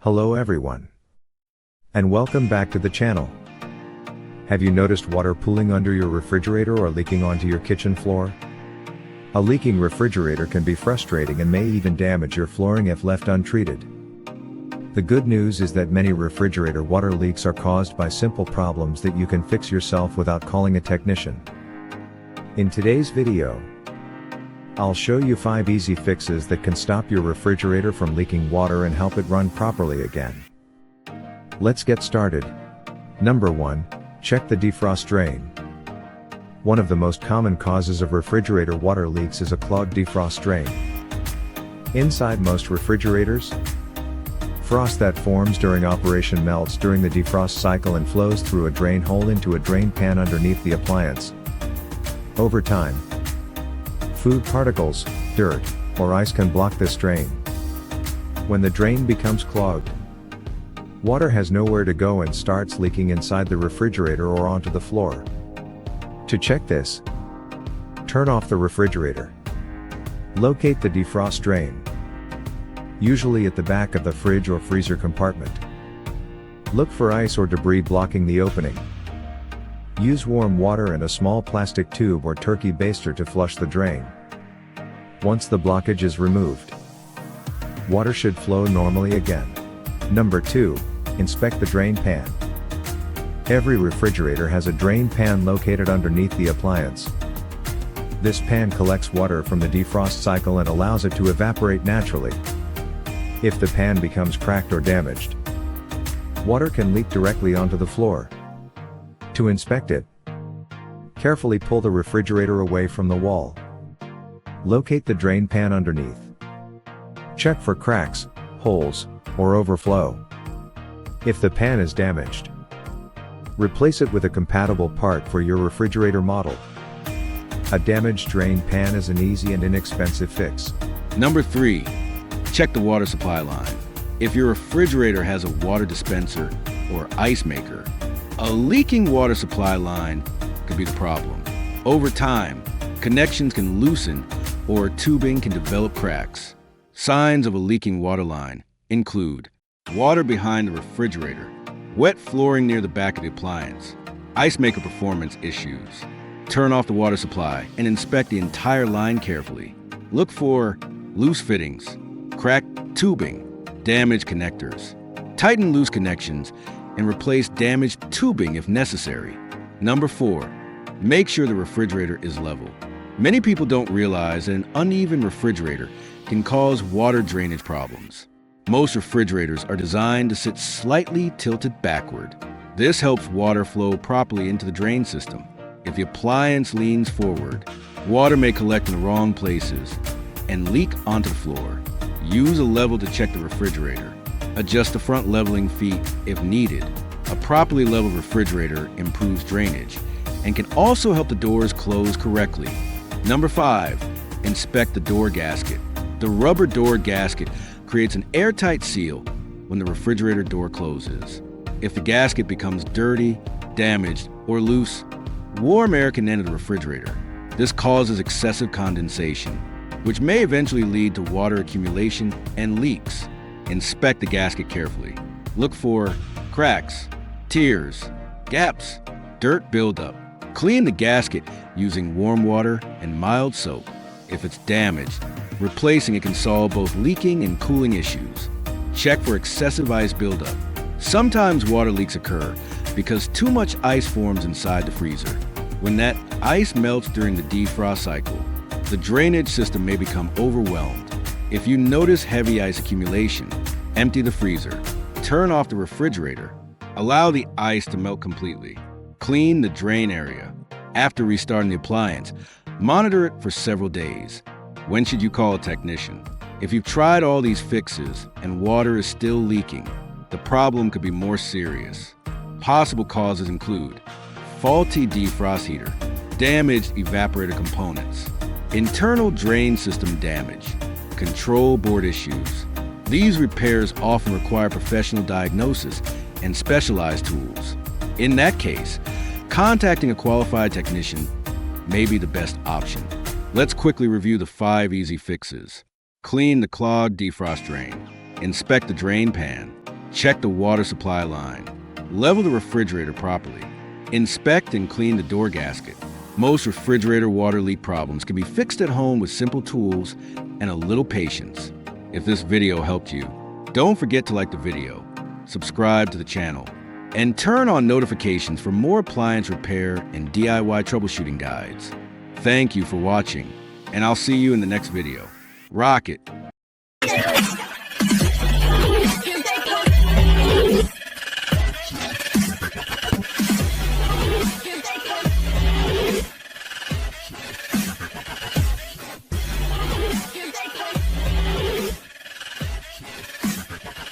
Hello everyone, and welcome back to the channel. Have you noticed water pooling under your refrigerator or leaking onto your kitchen floor? A leaking refrigerator can be frustrating and may even damage your flooring if left untreated. The good news is that many refrigerator water leaks are caused by simple problems that you can fix yourself without calling a technician. In today's video, I'll show you 5 easy fixes that can stop your refrigerator from leaking water and help it run properly again. Let's get started. Number 1. Check the defrost drain. One of the most common causes of refrigerator water leaks is a clogged defrost drain. Inside most refrigerators, frost that forms during operation melts during the defrost cycle and flows through a drain hole into a drain pan underneath the appliance. Over time, food particles, dirt, or ice can block this drain. When the drain becomes clogged, water has nowhere to go and starts leaking inside the refrigerator or onto the floor. To check this, turn off the refrigerator. Locate the defrost drain, usually at the back of the fridge or freezer compartment. Look for ice or debris blocking the opening. Use warm water and a small plastic tube or turkey baster to flush the drain. Once the blockage is removed, water should flow normally again. Number 2. Inspect the drain pan. Every refrigerator has a drain pan located underneath the appliance. This pan collects water from the defrost cycle and allows it to evaporate naturally. If the pan becomes cracked or damaged, water can leak directly onto the floor. To inspect it, carefully pull the refrigerator away from the wall. Locate the drain pan underneath. Check for cracks, holes, or overflow. If the pan is damaged, replace it with a compatible part for your refrigerator model. A damaged drain pan is an easy and inexpensive fix. Number 3. Check the water supply line. If your refrigerator has a water dispenser or ice maker, a leaking water supply line could be the problem. Over time, connections can loosen or tubing can develop cracks. Signs of a leaking water line include water behind the refrigerator, wet flooring near the back of the appliance, ice maker performance issues. Turn off the water supply and inspect the entire line carefully. Look for loose fittings, cracked tubing, damaged connectors. Tighten loose connections and replace damaged tubing if necessary. Number 4. Make sure the refrigerator is level. Many people don't realize that an uneven refrigerator can cause water drainage problems. Most refrigerators are designed to sit slightly tilted backward. This helps water flow properly into the drain system. If the appliance leans forward, water may collect in the wrong places and leak onto the floor. Use a level to check the refrigerator. Adjust the front leveling feet if needed. A properly leveled refrigerator improves drainage and can also help the doors close correctly. Number 5. Inspect the door gasket. The rubber door gasket creates an airtight seal when the refrigerator door closes. If the gasket becomes dirty, damaged, or loose, warm air can enter the refrigerator. This causes excessive condensation, which may eventually lead to water accumulation and leaks. Inspect the gasket carefully. Look for cracks, tears, gaps, dirt buildup. Clean the gasket using warm water and mild soap. If it's damaged, replacing it can solve both leaking and cooling issues. Check for excessive ice buildup. Sometimes water leaks occur because too much ice forms inside the freezer. When that ice melts during the defrost cycle, the drainage system may become overwhelmed. If you notice heavy ice accumulation, empty the freezer. Turn off the refrigerator. Allow the ice to melt completely. Clean the drain area. After restarting the appliance, monitor it for several days. When should you call a technician? If you've tried all these fixes and water is still leaking, the problem could be more serious. Possible causes include faulty defrost heater, damaged evaporator components, internal drain system damage, control board issues. These repairs often require professional diagnosis and specialized tools. In that case, contacting a qualified technician may be the best option. Let's quickly review the 5 easy fixes. Clean the clogged defrost drain. Inspect the drain pan. Check the water supply line. Level the refrigerator properly. Inspect and clean the door gasket. Most refrigerator water leak problems can be fixed at home with simple tools and a little patience. If this video helped you, don't forget to like the video, subscribe to the channel, and turn on notifications for more appliance repair and DIY troubleshooting guides. Thank you for watching, and I'll see you in the next video. Rock it!